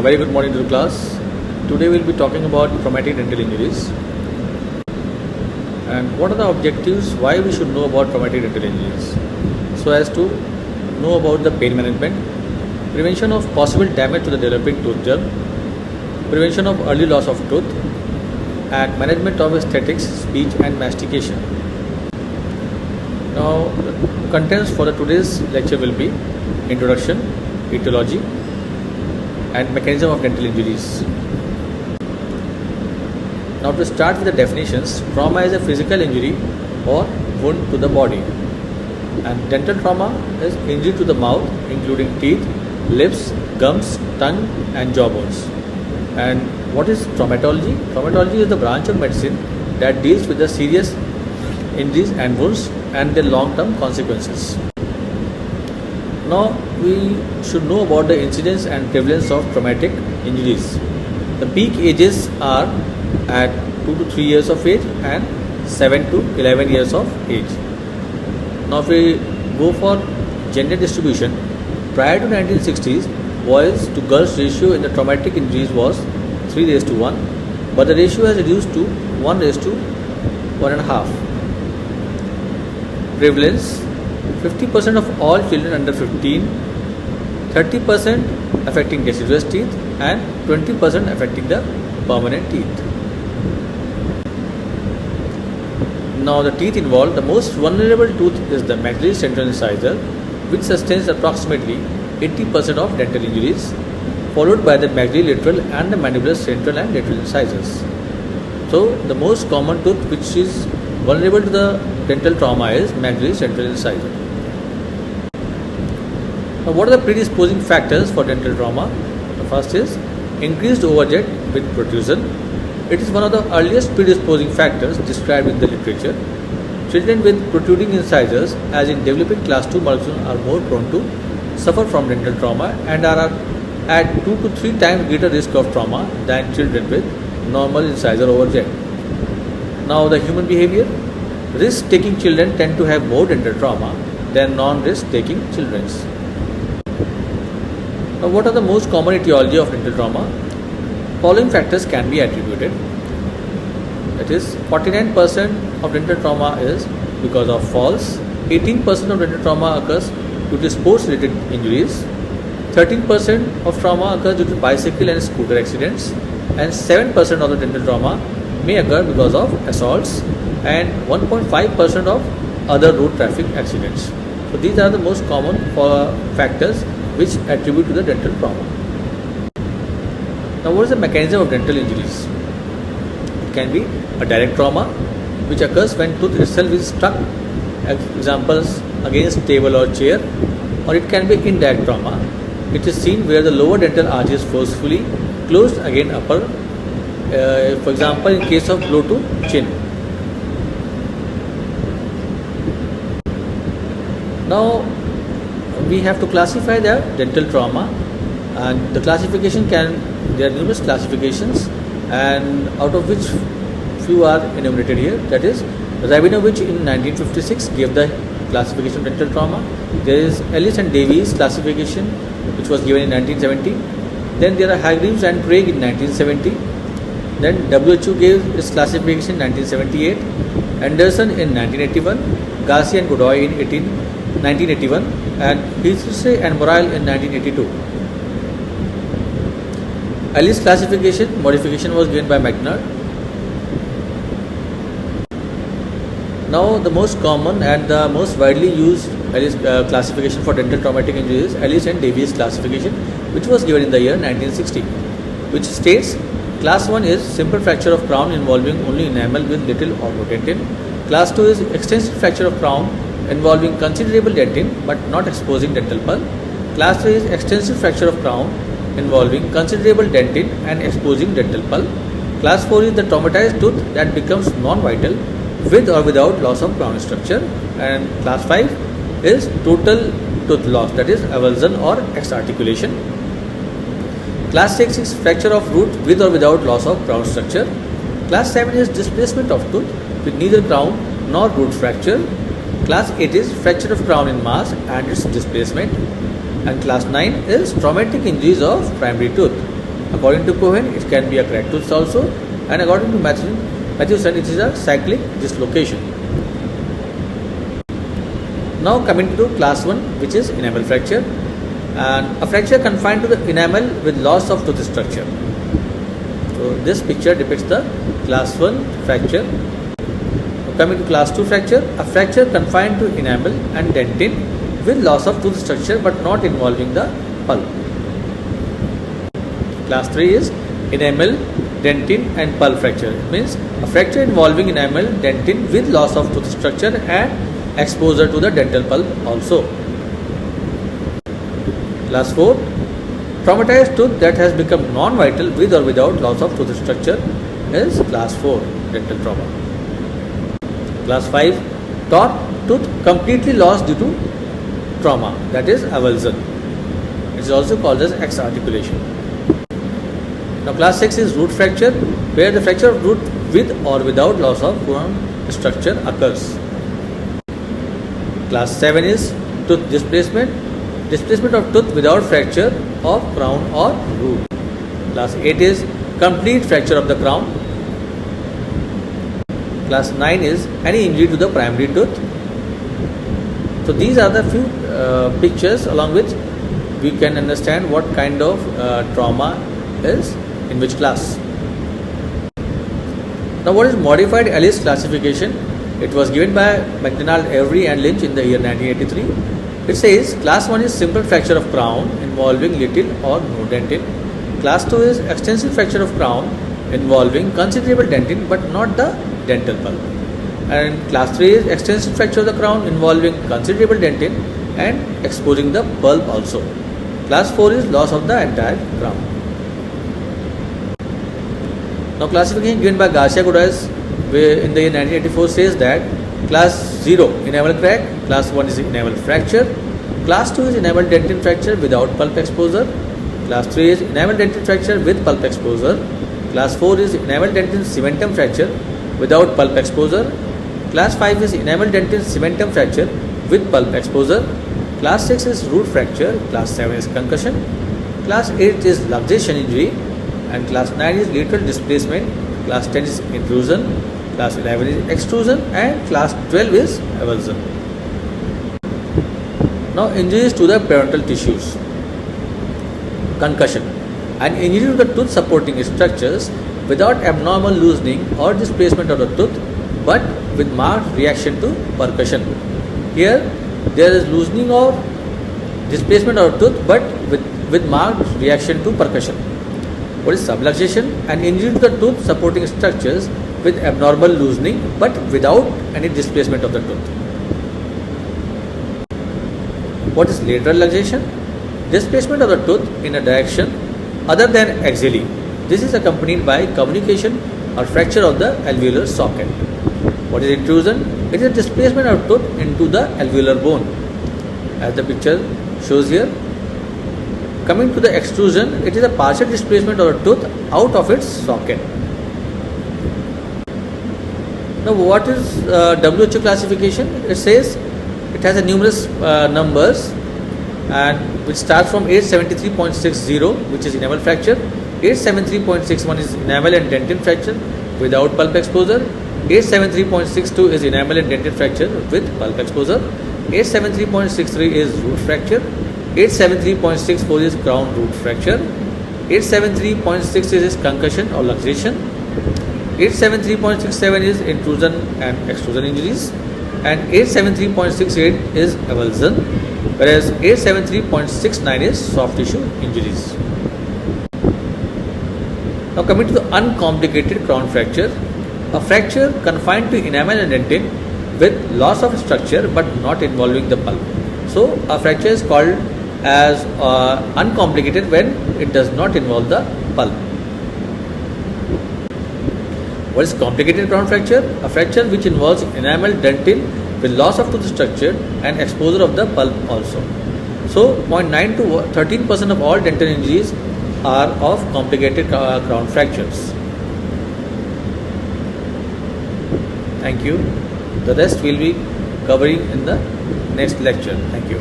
A very good morning to the class. Today we'll be talking about traumatic dental injuries and what are the objectives why we should know about traumatic dental injuries. So as to know about the pain management, prevention of possible damage to the developing tooth germ, prevention of early loss of tooth, and management of aesthetics, speech and mastication. Now the contents for today's lecture will be introduction, etiology and mechanism of dental injuries. Now to start with the definitions, trauma is a physical injury or wound to the body, and dental trauma is injury to the mouth including teeth, lips, gums, tongue and jawbones. And what is traumatology? Traumatology is the branch of medicine that deals with the serious injuries and wounds and their long-term consequences. Now we should know about the incidence and prevalence of traumatic injuries. The peak ages are at 2 to 3 years of age and 7 to 11 years of age. Now if we go for gender distribution, prior to 1960s, boys to girls ratio in the traumatic injuries was 3:1, but the ratio has reduced to 1:1.5. Prevalence: 50% of all children under 15, 30% affecting deciduous teeth and 20% affecting the permanent teeth. Now the teeth involved, the most vulnerable tooth is the maxillary central incisor, which sustains approximately 80% of dental injuries, followed by the maxillary lateral and the mandibular central and lateral incisors. So the most common tooth which is vulnerable to the dental trauma is maxillary central incisor. Now what are the predisposing factors for dental trauma? The first is increased overjet with protrusion. It is one of the earliest predisposing factors described in the literature. Children with protruding incisors, as in developing class 2 molluscum, are more prone to suffer from dental trauma and are at 2 to 3 times greater risk of trauma than children with normal incisor overjet. Now the human behavior. Risk-taking children tend to have more dental trauma than non-risk-taking children. Now what are the most common etiology of dental trauma? Following factors can be attributed. That is, 49% of dental trauma is because of falls, 18% of dental trauma occurs due to sports-related injuries, 13% of trauma occurs due to bicycle and scooter accidents, and 7% of the dental trauma may occur because of assaults, and 1.5% of other road traffic accidents. So these are the most common factors which attribute to the dental trauma. Now what is the mechanism of dental injuries? It can be a direct trauma which occurs when tooth itself is struck, examples against table or chair, or it can be indirect trauma. It is seen where the lower dental arch is forcefully closed against upper, for example in case of blow to chin. Now we have to classify the dental trauma, and the classification there are numerous classifications, and out of which few are enumerated here. That is, Rabinovich in 1956 gave the classification of dental trauma. There is Ellis and Davies classification which was given in 1970. Then there are Hargreaves and Craig in 1970. Then WHO gave its classification in 1978. Anderson in 1981. Garcia and Godoy in 1981, and Hilsey and Morale in 1982. Ellis classification modification was given by McNair. Now the most common and the most widely used Ellis classification for dental traumatic injuries is Ellis and Davies classification, which was given in the year 1960, which states class 1 is simple fracture of crown involving only enamel with little or no dentin. Class 2 is extensive fracture of crown involving considerable dentin but not exposing dental pulp. Class 3 is extensive fracture of crown involving considerable dentin and exposing dental pulp. Class 4 is the traumatized tooth that becomes non-vital with or without loss of crown structure, and class 5 is total tooth loss, that is avulsion or exarticulation. Class 6 is fracture of root with or without loss of crown structure. Class 7 is displacement of tooth with neither crown nor root fracture. Class 8 is fracture of crown in mass and its displacement. And class 9 is traumatic injuries of primary tooth. According to Cohen, it can be a cracked tooth also, and according to Matthewson, it is a cyclic dislocation. Now coming to class 1, which is enamel fracture, and a fracture confined to the enamel with loss of tooth structure. So this picture depicts the class 1 fracture. Coming to class 2 fracture, a fracture confined to enamel and dentin with loss of tooth structure but not involving the pulp. Class 3 is enamel, dentin and pulp fracture. It means a fracture involving enamel, dentin with loss of tooth structure and exposure to the dental pulp also. Class 4, traumatized tooth that has become non-vital with or without loss of tooth structure is class 4 dental trauma. Class 5, tooth completely lost due to trauma, that is avulsion. It is also called as X-articulation. Now class 6 is root fracture, where the fracture of root with or without loss of crown structure occurs. Class 7 is tooth displacement of tooth without fracture of crown or root. Class 8 is complete fracture of the crown. Class 9 is any injury to the primary tooth. So these are the few pictures along which we can understand what kind of trauma is in which class. Now what is modified Ellis classification? It was given by McDonald, Avery and Lynch in the year 1983. It says class 1 is simple fracture of crown involving little or no dentin. Class 2 is extensive fracture of crown involving considerable dentin but not the dental pulp. And class 3 is extensive fracture of the crown involving considerable dentin and exposing the pulp also. Class 4 is loss of the entire crown. Now classification given by BBDCODS in the year 1984 says that class 0 enamel crack, class 1 is enamel fracture, class 2 is enamel dentin fracture without pulp exposure, class 3 is enamel dentin fracture with pulp exposure, class 4 is enamel dentin cementum fracture without pulp exposure, class 5 is enamel dentin cementum fracture with pulp exposure, class 6 is root fracture, class 7 is concussion, class 8 is luxation injury, and class 9 is lateral displacement, class 10 is intrusion, class 11 is extrusion and class 12 is avulsion. Now injuries to the parental tissues. Concussion, an injury to the tooth supporting structures without abnormal loosening or displacement of the tooth but with marked reaction to percussion. Here there is loosening or displacement of the tooth but with marked reaction to percussion. What is subluxation? An injury to the tooth supporting structures with abnormal loosening but without any displacement of the tooth. What is lateral luxation? Displacement of the tooth in a direction other than axially. This is accompanied by communication or fracture of the alveolar socket. What is intrusion? It is a displacement of tooth into the alveolar bone, as the picture shows here. Coming to the extrusion, it is a partial displacement of the tooth out of its socket. Now what is WHO classification? It says it has a numerous numbers, and which starts from 873.60, which is enamel fracture, 873.61 is enamel and dentin fracture without pulp exposure, 873.62 is enamel and dentin fracture with pulp exposure, 873.63 is root fracture, 873.64 is crown root fracture, 873.66 is concussion or luxation, 873.67 is intrusion and extrusion injuries, and 873.68 is avulsion, whereas 873.69 is soft tissue injuries. Now coming to the uncomplicated crown fracture, a fracture confined to enamel and dentin with loss of structure but not involving the pulp. So a fracture is called as uncomplicated when it does not involve the pulp. What is complicated crown fracture? A fracture which involves enamel dentin with loss of tooth structure and exposure of the pulp also. So 0.9 to 13% of all dental injuries are of complicated crown fractures. Thank you. The rest will be covering in the next lecture. Thank you.